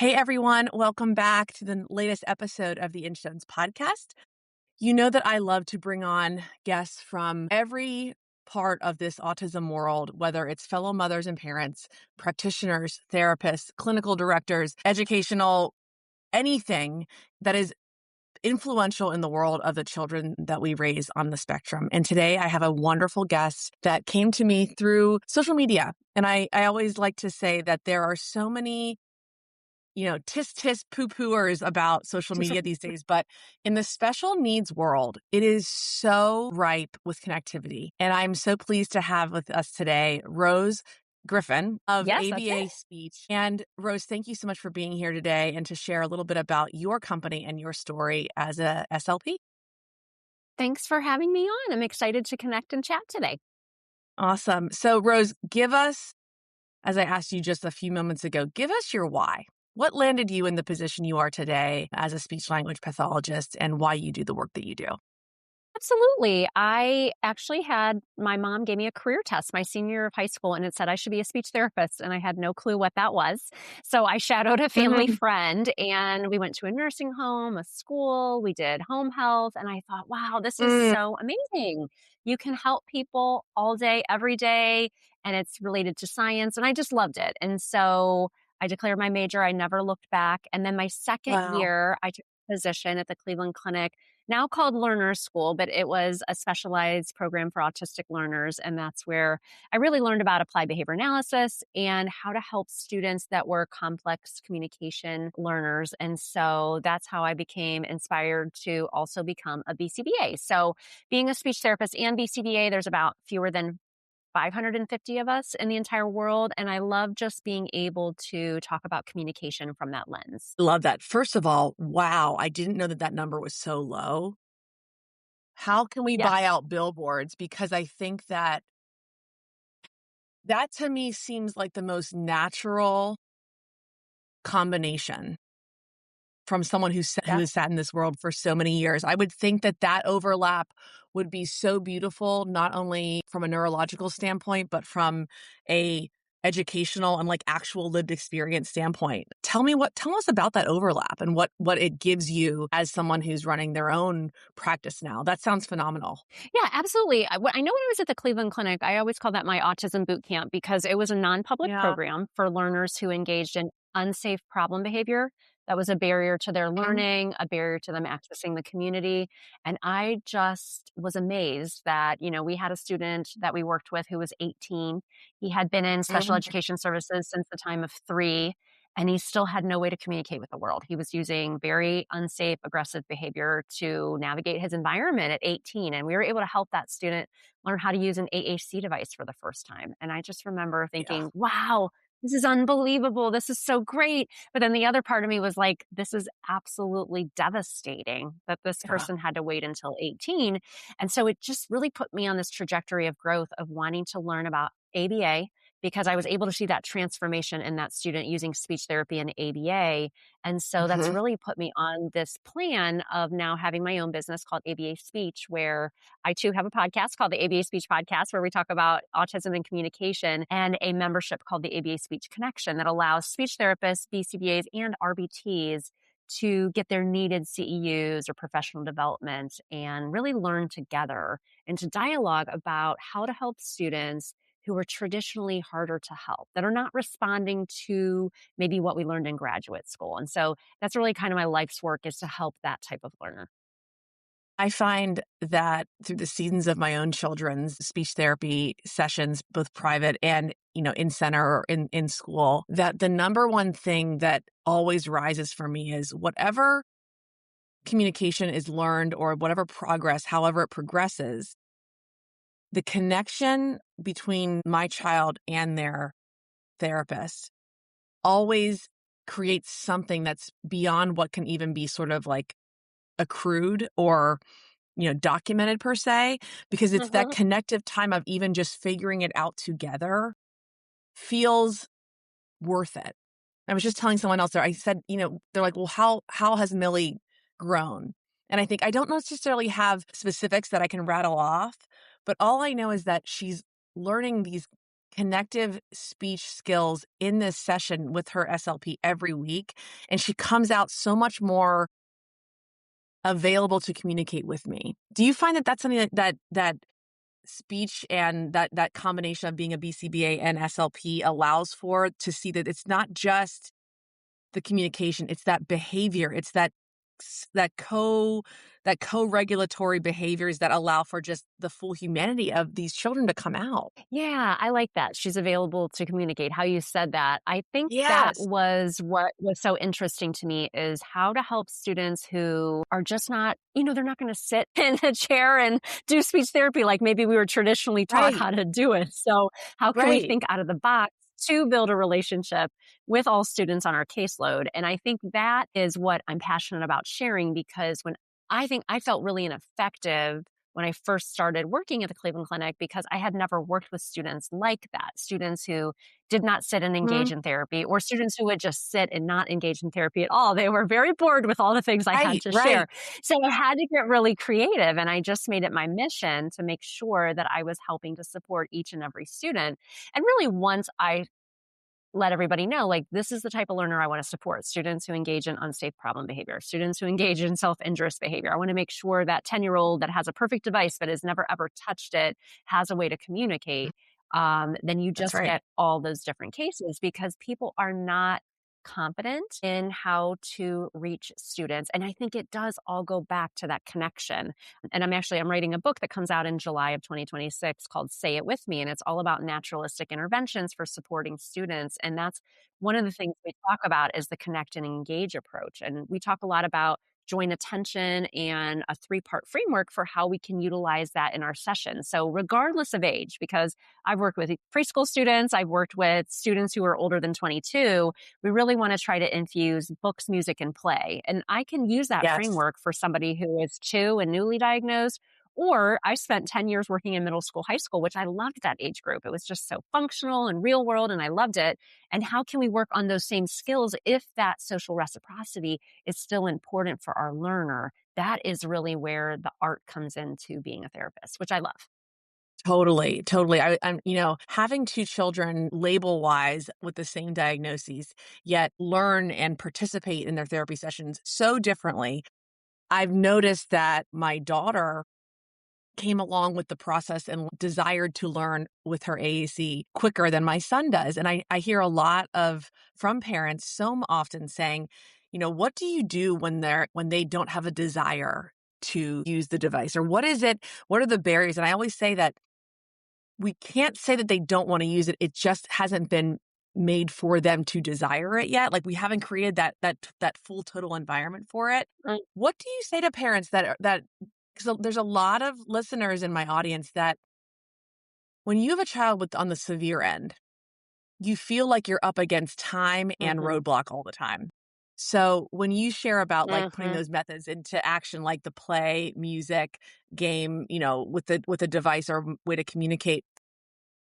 Hey everyone, welcome back to the latest episode of the Instones podcast. You know that I love to bring on guests from every part of this autism world, whether it's fellow mothers and parents, practitioners, therapists, clinical directors, educational, anything that is influential in the world of the children that we raise on the spectrum. And today I have a wonderful guest that came to me through social media. And I always like to say that there are so many tisk poo-pooers about social media these days, but in the special needs world, it is so ripe with connectivity. And I'm so pleased to have with us today, Rose Griffin of Yes, that's ABA it. Speech. And Rose, thank you so much for being here today and to share a little bit about your company and your story as a SLP. Thanks for having me on. I'm excited to connect and chat today. Awesome. So Rose, give us, as I asked you just a few moments ago, give us your why. What landed you in the position you are today as a speech language pathologist and why you do the work that you do? Absolutely. I actually my mom gave me a career test my senior year of high school, and it said I should be a speech therapist, and I had no clue what that was. So I shadowed a family friend, and we went to a nursing home, a school, we did home health, and I thought, wow, this is so amazing. You can help people all day, every day, and it's related to science, and I just loved it. And so I declared my major. I never looked back. And then my second Wow. year, I took a position at the Cleveland Clinic, now called Learner School, but it was a specialized program for autistic learners. And that's where I really learned about applied behavior analysis and how to help students that were complex communication learners. And so that's how I became inspired to also become a BCBA. So being a speech therapist and BCBA, there's about fewer than 550 of us in the entire world. And I love just being able to talk about communication from that lens. Love that. First of all, wow, I didn't know that number was so low. How can we Yeah. buy out billboards? Because I think that to me seems like the most natural combination from someone who Yeah. has sat in this world for so many years. I would think that overlap would be so beautiful, not only from a neurological standpoint, but from a educational and like actual lived experience standpoint. Tell us about that overlap and what it gives you as someone who's running their own practice now. That sounds phenomenal. Yeah, absolutely. I know when I was at the Cleveland Clinic, I always call that my autism boot camp because it was a non-public Yeah. program for learners who engaged in unsafe problem behavior. That was a barrier to their Mhm. learning, a barrier to them accessing the community. And I just was amazed that, we had a student that we worked with who was 18. He had been in special Mhm. education services since the time of 3. And he still had no way to communicate with the world. He was using very unsafe, aggressive behavior to navigate his environment at 18. And we were able to help that student learn how to use an AAC device for the first time. And I just remember Yeah. thinking, wow, this is unbelievable. This is so great. But then the other part of me was like, this is absolutely devastating that this Yeah. person had to wait until 18. And so it just really put me on this trajectory of growth of wanting to learn about ABA, because I was able to see that transformation in that student using speech therapy and ABA. And so that's Mhm. really put me on this plan of now having my own business called ABA Speech, where I too have a podcast called the ABA Speech Podcast, where we talk about autism and communication, and a membership called the ABA Speech Connection that allows speech therapists, BCBAs, and RBTs to get their needed CEUs or professional development and really learn together and to dialogue about how to help students who are traditionally harder to help, that are not responding to maybe what we learned in graduate school. And so that's really kind of my life's work, is to help that type of learner. I find that through the seasons of my own children's speech therapy sessions, both private and, in center or in school, that the number one thing that always rises for me is whatever communication is learned or whatever progress, however it progresses, the connection between my child and their therapist always creates something that's beyond what can even be sort of like accrued or documented per se, because it's that Mhm. connective time of even just figuring it out together feels worth it. I was just telling someone else there, I said, they're like, well, how has Millie grown? And I think I don't necessarily have specifics that I can rattle off, but all I know is that she's learning these connective speech skills in this session with her SLP every week, and she comes out so much more available to communicate with me. Do you find that that's something that speech and that combination of being a BCBA and SLP allows for, to see that it's not just the communication, it's that behavior, it's that co-regulatory behaviors that allow for just the full humanity of these children to come out? Yeah, I like that. She's available to communicate. How you said that. I think that Yes. was what was so interesting to me, is how to help students who are just not, they're not going to sit in a chair and do speech therapy like maybe we were traditionally taught Right. how to do it. So how can we Right. think out of the box to build a relationship with all students on our caseload? And I think that is what I'm passionate about sharing, because I think I felt really ineffective when I first started working at the Cleveland Clinic, because I had never worked with students like that, students who did not sit and Mhm. engage in therapy, or students who would just sit and not engage in therapy at all. They were very bored with all the things I had Right, to share. right. So I had to get really creative, and I just made it my mission to make sure that I was helping to support each and every student. And really, once I let everybody know, like, this is the type of learner I want to support: students who engage in unsafe problem behavior, students who engage in self-injurious behavior. I want to make sure that 10-year-old that has a perfect device but has never ever touched it has a way to communicate. Then you That's just right. get all those different cases, because people are not competent in how to reach students. And I think it does all go back to that connection. And I'm writing a book that comes out in July of 2026 called Say It With Me. And it's all about naturalistic interventions for supporting students. And that's one of the things we talk about, is the connect and engage approach. And we talk a lot about joint attention and a 3-part framework for how we can utilize that in our sessions. So regardless of age, because I've worked with preschool students, I've worked with students who are older than 22, we really want to try to infuse books, music, and play. And I can use that Yes. framework for somebody who is 2 and newly diagnosed. Or I spent 10 years working in middle school, high school, which I loved that age group. It was just so functional and real world, and I loved it. And how can we work on those same skills if that social reciprocity is still important for our learner? That is really where the art comes into being a therapist, which I love. Totally, totally. I'm, having 2 children label-wise with the same diagnoses, yet learn and participate in their therapy sessions so differently. I've noticed that my daughter came along with the process and desired to learn with her AAC quicker than my son does. And I hear a lot from parents so often saying, what do you do when they don't have a desire to use the device? Or what is it? What are the barriers? And I always say that we can't say that they don't want to use it. It just hasn't been made for them to desire it yet. Like, we haven't created that full total environment for it. Mm. What do you say to parents that because there's a lot of listeners in my audience that when you have a child on the severe end, you feel like you're up against time and Mhm. roadblock all the time. So when you share about like putting Mhm. those methods into action, like the play, music, game, with a device or way to communicate,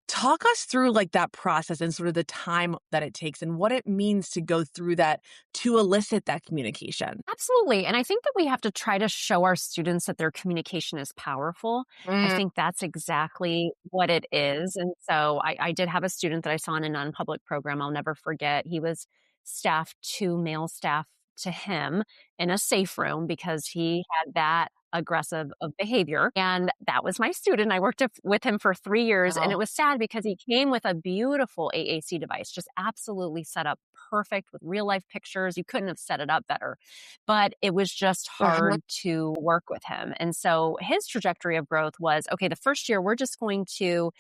talk us through like that process and sort of the time that it takes and what it means to go through that to elicit that communication. Absolutely. And I think that we have to try to show our students that their communication is powerful. I Mm, think that's exactly what it is. And so I did have a student that I saw in a non-public program. I'll never forget. He was staffed, 2 male staff to him in a safe room because he had that aggressive of behavior. And that was my student. I worked with him for 3 years. And it wow. was sad because he came with a beautiful AAC device, just absolutely set up perfect with real life pictures. You couldn't have set it up better, but it was just Uh-huh. hard to work with him. And so his trajectory of growth was, okay, the first year we're just going to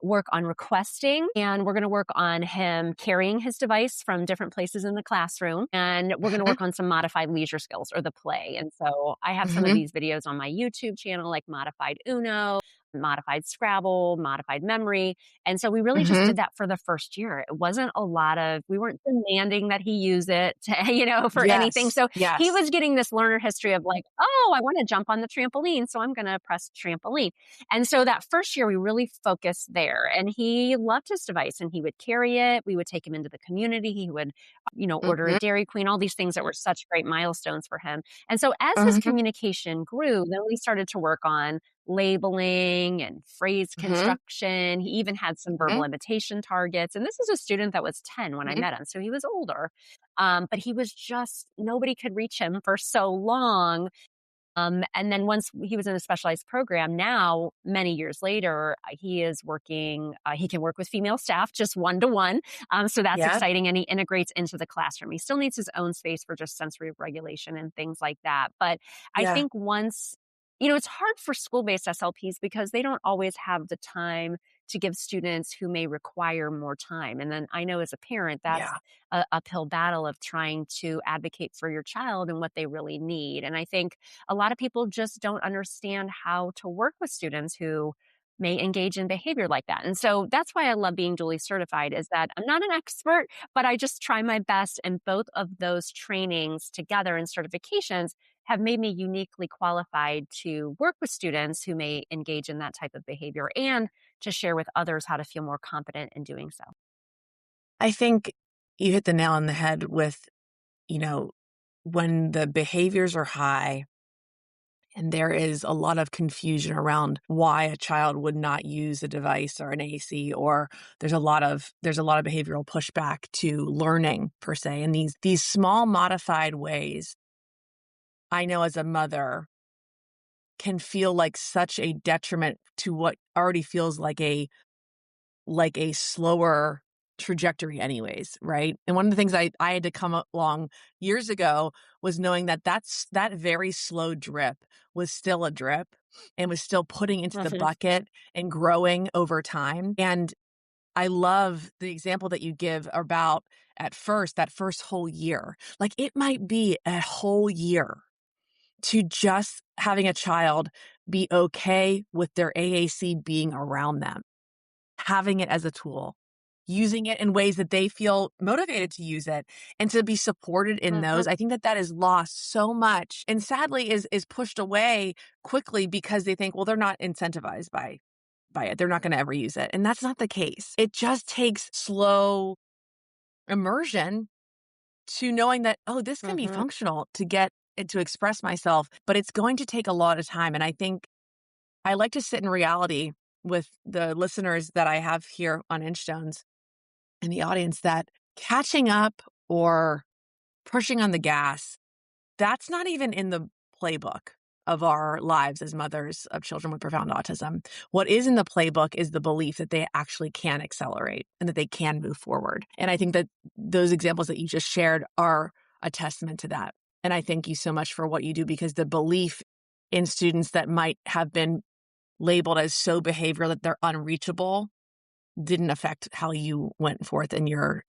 work on requesting, and we're going to work on him carrying his device from different places in the classroom, and we're going to Uh-huh. work on some modified leisure skills or the play. And so I have some of Mhm. these videos on my YouTube channel, like modified Uno, modified Scrabble, modified memory. And so we really just Mhm. did that for the first year. It wasn't we weren't demanding that he use it to, for anything. Yes. So he Yes. was getting this learner history of like, oh, I want to jump on the trampoline, so I'm going to press trampoline. And so that first year, we really focused there. And he loved his device, and he would carry it. We would take him into the community. He would, order a Mhm. Dairy Queen, all these things that were such great milestones for him. And so as his Mhm. communication grew, then we started to work on labeling and phrase Hmm. construction. He even had some verbal Hmm. imitation targets. And this is a student that was 10 when I Hmm. met him. So he was older. But he was just, nobody could reach him for so long. And then once he was in a specialized program, now many years later, he is working, he can work with female staff just one to one. So that's Yeah. exciting. And he integrates into the classroom. He still needs his own space for just sensory regulation and things like that. But I Yeah. think once, it's hard for school based SLPs because they don't always have the time to give students who may require more time. And then I know as a parent, that's Yeah. a uphill battle of trying to advocate for your child and what they really need. And I think a lot of people just don't understand how to work with students who may engage in behavior like that. And so that's why I love being dually certified is that I'm not an expert, but I just try my best. And both of those trainings together and certifications have made me uniquely qualified to work with students who may engage in that type of behavior and to share with others how to feel more confident in doing so. I think you hit the nail on the head with, you know, when the behaviors are high and there is a lot of confusion around why a child would not use a device or an AAC, or there's a lot of behavioral pushback to learning per se. And these small modified ways, I know as a mother, can feel like such a detriment to what already feels like a slower trajectory anyways, right? And one of the things I had to come along years ago was knowing that very slow drip was still a drip and was still putting into the Mhm. bucket and growing over time. And I love the example that you give about that first whole year. Like it might be a whole year to just having a child be okay with their AAC being around them, having it as a tool, using it in ways that they feel motivated to use it and to be supported in those. Mhm. I think that is lost so much and sadly is pushed away quickly because they think, well, they're not incentivized by it. They're not going to ever use it. And that's not the case. It just takes slow immersion to knowing that, oh, this can be Mhm. functional to get it to express myself, but it's going to take a lot of time. And I think I like to sit in reality with the listeners that I have here on Inchstones in the audience that catching up or pushing on the gas, that's not even in the playbook of our lives as mothers of children with profound autism. What is in the playbook is the belief that they actually can accelerate and that they can move forward. And I think that those examples that you just shared are a testament to that. And I thank you so much for what you do because the belief in students that might have been labeled as so behavioral that they're unreachable didn't affect how you went forth in your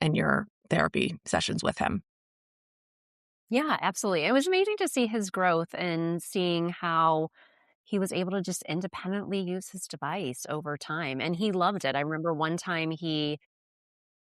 therapy sessions with him. Yeah, absolutely. It was amazing to see his growth and seeing how he was able to just independently use his device over time. And he loved it. I remember one time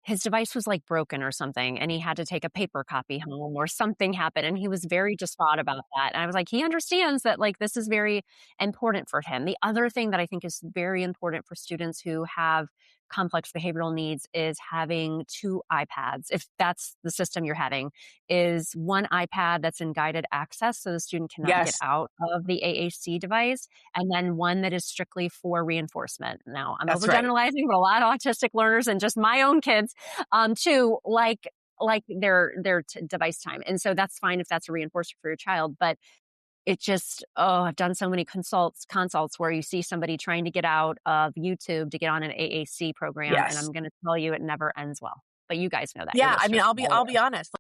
his device was like broken or something, and he had to take a paper copy home or something happened, and he was very distraught about that. And I was like, he understands that like this is very important for him. The other thing that I think is very important for students who have complex behavioral needs is having two iPads. If that's the system you're having, is one iPad that's in guided access so the student cannot get Yes, out of the AAC device, and then one that is strictly for reinforcement. Now, I'm that's right. overgeneralizing, but a lot of autistic learners and just my own kids too like their device time. And so that's fine if that's a reinforcer for your child, but it just, oh, I've done so many consults where you see somebody trying to get out of YouTube to get on an AAC program, and Yes. I'm going to tell you it never ends well. But you guys know that, your Yeah, I mean, listeners I'll are be well I'll aware. be honest.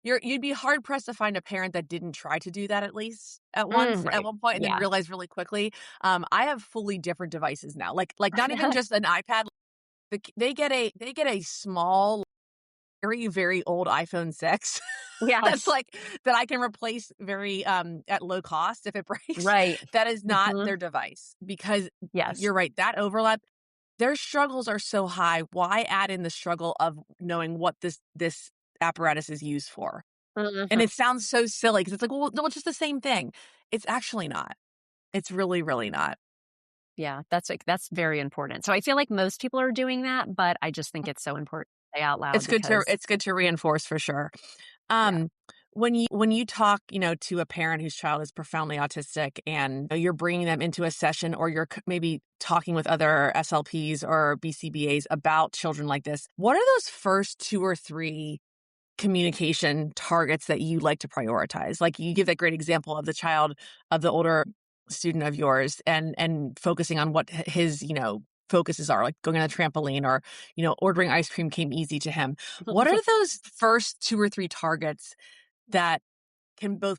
You'd be hard pressed to find a parent that didn't try to do that at least at Right. one point and then Yeah. realize really quickly. I have fully different devices now. Like not even just an iPad. They get a small, very, very old iPhone 6 that's Yes. like that I can replace very at low cost if it breaks. Right. That is not Hmm. their device because Yes. you're right, that overlap, their struggles are so high. Why add in the struggle of knowing what this apparatus is used for? And Hmm. it sounds so silly because it's like, well, no, it's just the same thing. It's actually not. It's really, really not. Yeah, that's very important. So I feel like most people are doing that, but I just think it's so important to say out loud It's good to because it's good to reinforce for sure. yeah. Um, When you talk, to a parent whose child is profoundly autistic and you're bringing them into a session or you're maybe talking with other SLPs or BCBAs about children like this, what are those first two or three communication targets that you like to prioritize? Like you give that great example of the child of the older student of yours and focusing on what his, focuses are, like going on a trampoline or, ordering ice cream came easy to him. What are those first two or three targets that can both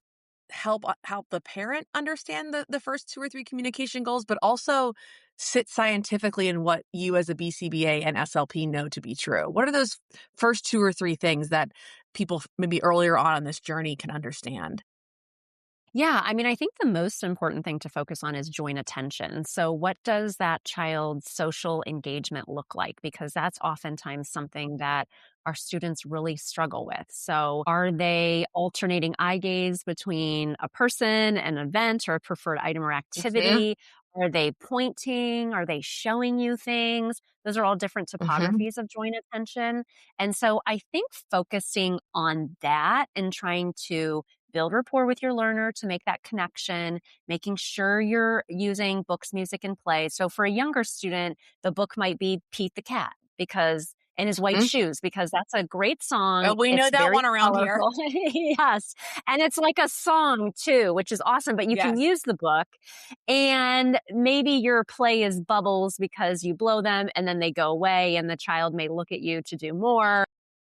help the parent understand the first two or three communication goals, but also sit scientifically in what you as a BCBA and SLP know to be true? What are those first two or three things that people maybe earlier on this journey can understand? Yeah, I mean, I think the most important thing to focus on is joint attention. So, what does that child's social engagement look like? Because that's oftentimes something that our students really struggle with. So, are they alternating eye gaze between a person, an event, or a preferred item or Hmm. activity? Are they pointing? Are they showing you things? Those are all different Hmm. topographies of joint attention. And so, I think focusing on that and trying to build rapport with your learner to make that connection, making sure you're using books, music, and play. So for a younger student, the book might be Pete the Cat because in his white Hmm. shoes, because that's a great song. We know It's that very one around here. colorful. Yes. And it's like a song too, which is awesome. But you can Yes. use the book and maybe your play is bubbles because you blow them and then they go away and the child may look at you to do more.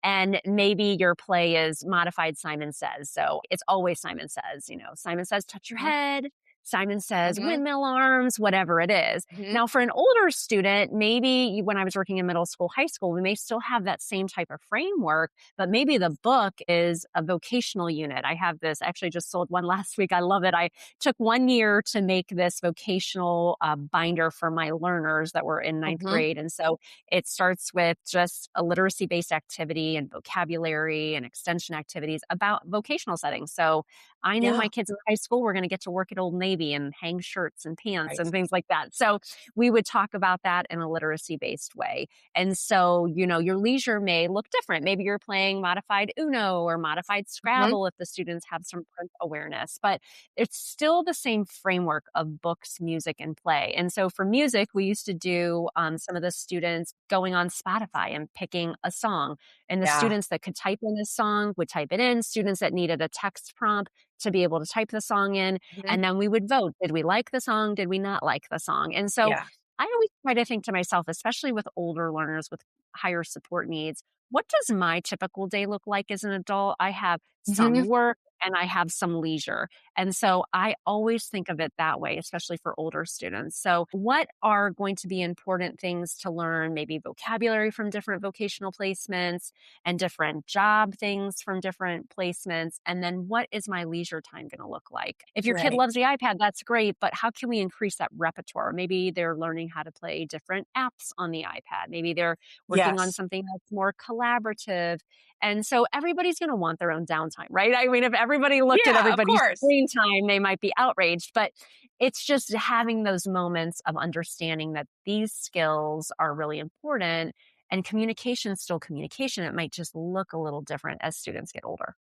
And maybe your play is modified Simon Says. So it's always Simon Says, Simon Says, touch your head. Simon Says, Hmm. windmill arms, whatever it is. Hmm. Now, for an older student, maybe when I was working in middle school, high school, we may still have that same type of framework, but maybe the book is a vocational unit. I have this, actually just sold one last week. I love it. I took 1 year to make this vocational binder for my learners that were in ninth Hmm. grade. And so it starts with just a literacy based activity and vocabulary and extension activities about vocational settings. So I knew my Yeah. kids in high school were going to get to work at Old Navy and hang shirts and pants Right. and things like that. So we would talk about that in a literacy based way. And so, your leisure may look different. Maybe you're playing modified Uno or modified Hmm. Scrabble if the students have some print awareness, but it's still the same framework of books, music, and play. And so for music, we used to do some of the students going on Spotify and picking a song. And the Yeah. students that could type in this song would type it in. Students that needed a text prompt to be able to type the song in. Hmm. And then we would vote. Did we like the song? Did we not like the song? And so Yeah. I always try to think to myself, especially with older learners with higher support needs, what does my typical day look like as an adult? I have Hmm. some work and I have some leisure. And so I always think of it that way, especially for older students. So, what are going to be important things to learn? Maybe vocabulary from different vocational placements and different job things from different placements. And then, what is my leisure time going to look like? If your kid Right. loves the iPad, that's great. But how can we increase that repertoire? Maybe they're learning how to play different apps on the iPad. Maybe they're working on Yes. something that's more collaborative. And so everybody's going to want their own downtime, right? I mean, if everybody looked at Yeah, of everybody's course. screen time, they might be outraged. But it's just having those moments of understanding that these skills are really important and communication is still communication. It might just look a little different as students get older.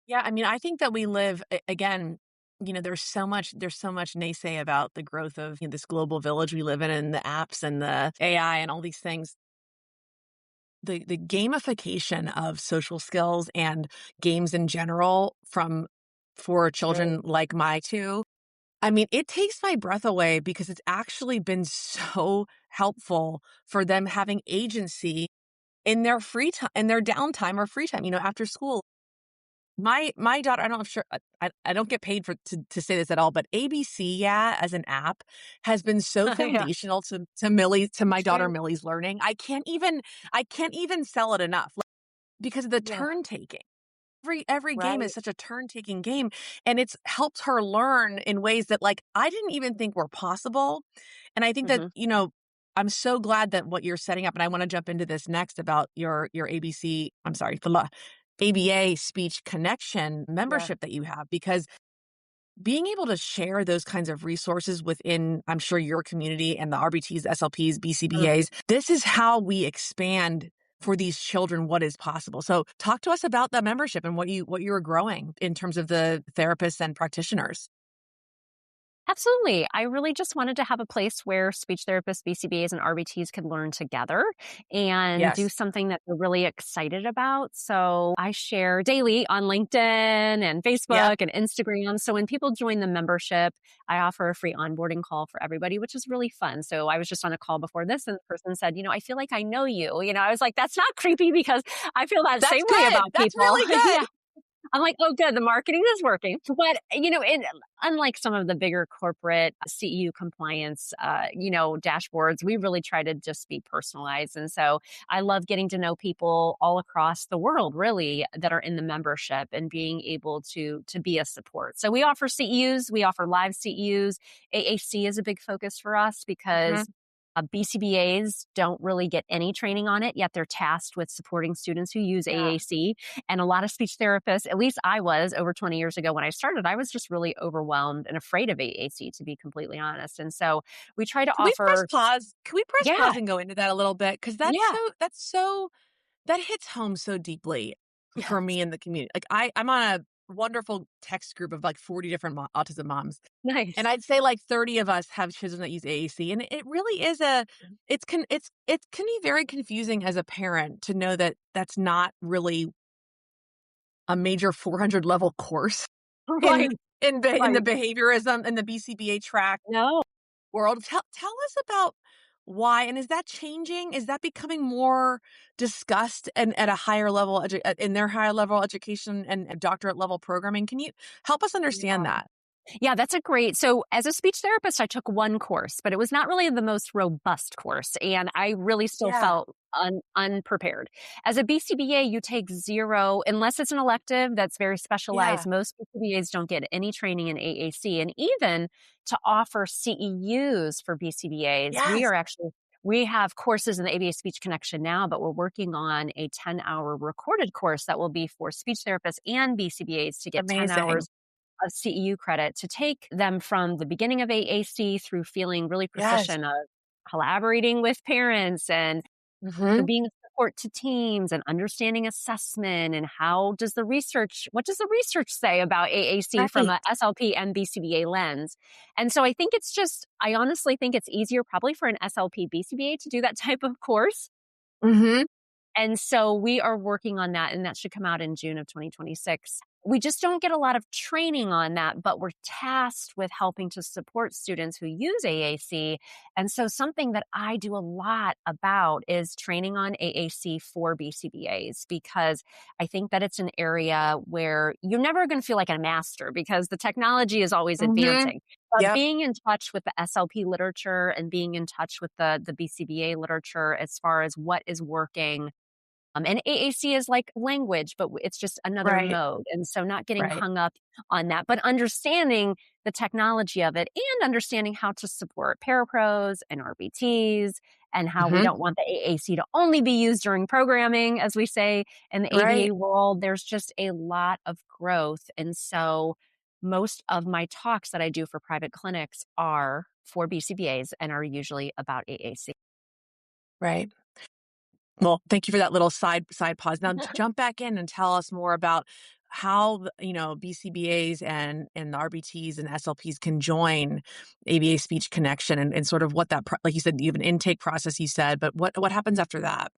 Yeah, I mean, I think that we live again, there's so much naysay about the growth of, this global village we live in and the apps and the AI and all these things. The gamification of social skills and games in general for Mm. children like my two, I mean, it takes my breath away because it's actually been so helpful for them having agency in their free time, in their downtime or free time, after school. My daughter, I don't know if sure I don't get paid to say this at all, but ABC, yeah, as an app has been so Yeah, foundational to my daughter true. Millie's learning. I can't even sell it enough, like, because of the Yeah. turn taking. Every game is Right. such a turn taking game, and it's helped her learn in ways that, like, I didn't even think were possible. And I think that, Hmm. I'm so glad that what you're setting up, and I want to jump into this next about your ABC, I'm sorry, ABA speech connection Yeah. membership that you have, because being able to share those kinds of resources within, I'm sure, your community and the RBTs, SLPs, Mhm. BCBAs, this is how we expand for these children what is possible. So talk to us about that membership and what you were growing in terms of the therapists and practitioners. Absolutely. I really just wanted to have a place where speech therapists, BCBAs, and RBTs could learn together and do Yes. something that they're really excited about. So I share daily on LinkedIn and Yeah. Facebook and Instagram. So when people join the membership, I offer a free onboarding call for everybody, which is really fun. So I was just on a call before this, and the person said, I feel like I know you. I was like, that's not creepy because I feel that That's same way good. about That's people. really Yeah. good. I'm like, oh, good. The marketing is working. But, unlike some of the bigger corporate CEU compliance, dashboards, we really try to just be personalized. And so I love getting to know people all across the world, really, that are in the membership and being able to be a support. So we offer CEUs, we offer live CEUs. AAC is a big focus for us because Mhm. BCBAs don't really get any training on it, yet they're tasked with supporting students who use Yeah. AAC. And a lot of speech therapists, at least I was over 20 years ago when I started, I was just really overwhelmed and afraid of AAC, to be completely honest. And so we try to Can we press offer, pause? Can we press yeah, pause and go into that a little bit? Because yeah, that hits home so deeply for yes, me in the community. Like I'm on a wonderful text group of like 40 different autism moms. And nice. I'd say like 30 of us have children that use AAC. And it really is it can be very confusing as a parent to know that that's not really a major 400 level course Right, in the right. behaviorism and the BCBA track No. world. Tell us about why, and is that changing? Is that becoming more discussed and at a higher level in their higher level education and doctorate level programming? Can you help us understand that? Yeah, that's a great. So, as a speech therapist, I took one course, but it was not really the most robust course. And I really still Yeah. felt unprepared. As a BCBA, you take zero, unless it's an elective that's very specialized. Yeah. Most BCBAs don't get any training in AAC. And even to offer CEUs for BCBAs, Yes. we have courses in the ABA Speech Connection now, but we're working on a 10-hour recorded course that will be for speech therapists and BCBAs to get 10 Amazing. hours of CEU credit to take them from the beginning of AAC through feeling really Yes. proficient of collaborating with parents and Hmm. being a support to teams and understanding assessment and what does the research say about AAC from Right. a SLP and BCBA lens? And so I honestly think it's easier probably for an SLP BCBA to do that type of course. Hmm. And so we are working on that, and that should come out in June of 2026. We just don't get a lot of training on that, but we're tasked with helping to support students who use AAC. And so something that I do a lot about is training on AAC for BCBAs, because I think that it's an area where you're never going to feel like a master because the technology is always Hmm. advancing. But Yep. being in touch with the SLP literature and being in touch with the BCBA literature as far as what is working, and AAC is like language, but it's just another Right. mode. And so not getting Right. hung up on that, but understanding the technology of it and understanding how to support parapros and RBTs and how we Hmm. don't want the AAC to only be used during programming, as we say in the Right. ABA world. There's just a lot of growth. And so most of my talks that I do for private clinics are for BCBAs and are usually about AAC. Right. Well, thank you for that little side pause. Now jump back in and tell us more about how BCBAs and the RBTs and SLPs can join ABA Speech Connection and sort of what that like you said, you have an intake process. You said, but what happens after that?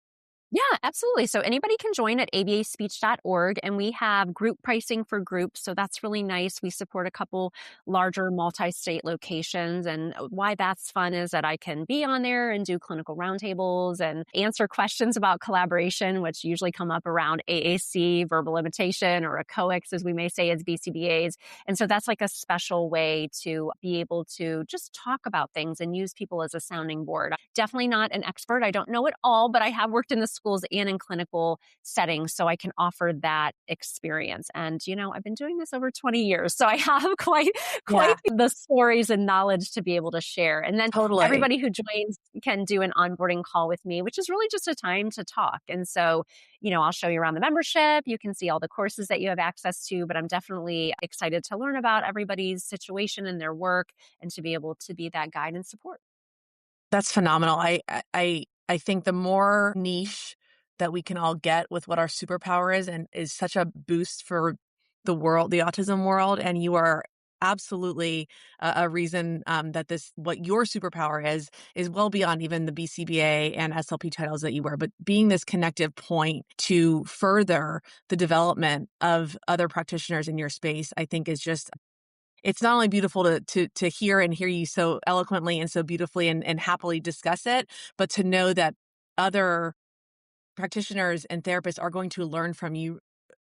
Yeah, absolutely. So anybody can join at abaspeech.org, and we have group pricing for groups. So that's really nice. We support a couple larger multi-state locations. And why that's fun is that I can be on there and do clinical roundtables and answer questions about collaboration, which usually come up around AAC, verbal imitation, or a COEX, as we may say, as BCBAs. And so that's like a special way to be able to just talk about things and use people as a sounding board. Definitely not an expert. I don't know it all, but I have worked in the schools and in clinical settings, so I can offer that experience. And, I've been doing this over 20 years, so I have quite Yeah, the stories and knowledge to be able to share. And then totally. everybody who joins can do an onboarding call with me, which is really just a time to talk. And so, I'll show you around the membership. You can see all the courses that you have access to, but I'm definitely excited to learn about everybody's situation and their work and to be able to be that guide and support. That's phenomenal. I think the more niche that we can all get with what our superpower is, and is such a boost for the world, the autism world. And you are absolutely a reason that this, what your superpower is well beyond even the BCBA and SLP titles that you wear, but being this connective point to further the development of other practitioners in your space, I think is just, it's not only beautiful to hear and hear you so eloquently and so beautifully and happily discuss it, but to know that other practitioners and therapists are going to learn from you,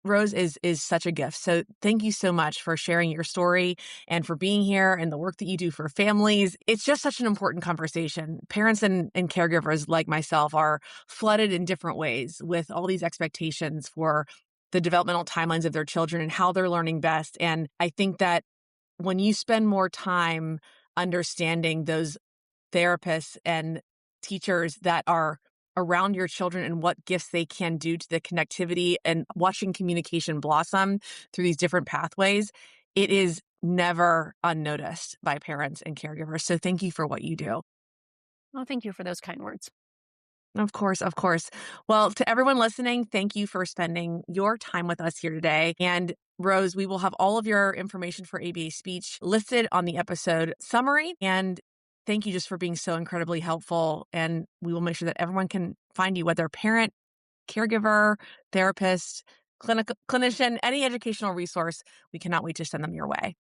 Rose, is such a gift. So thank you so much for sharing your story and for being here and the work that you do for families. It's just such an important conversation. Parents and caregivers like myself are flooded in different ways with all these expectations for the developmental timelines of their children and how they're learning best. And I think that when you spend more time understanding those therapists and teachers that are around your children and what gifts they can do to the connectivity and watching communication blossom through these different pathways, it is never unnoticed by parents and caregivers. So thank you for what you do. Well, thank you for those kind words. Of course, of course. Well, to everyone listening, thank you for spending your time with us here today. And Rose, we will have all of your information for ABA Speech listed on the episode summary. And thank you just for being so incredibly helpful. And we will make sure that everyone can find you, whether parent, caregiver, therapist, clinician, any educational resource. We cannot wait to send them your way.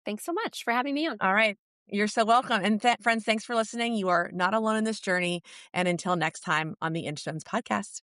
Thanks so much for having me on. All right. You're so welcome. And friends, thanks for listening. You are not alone in this journey. And until next time on the Instones podcast.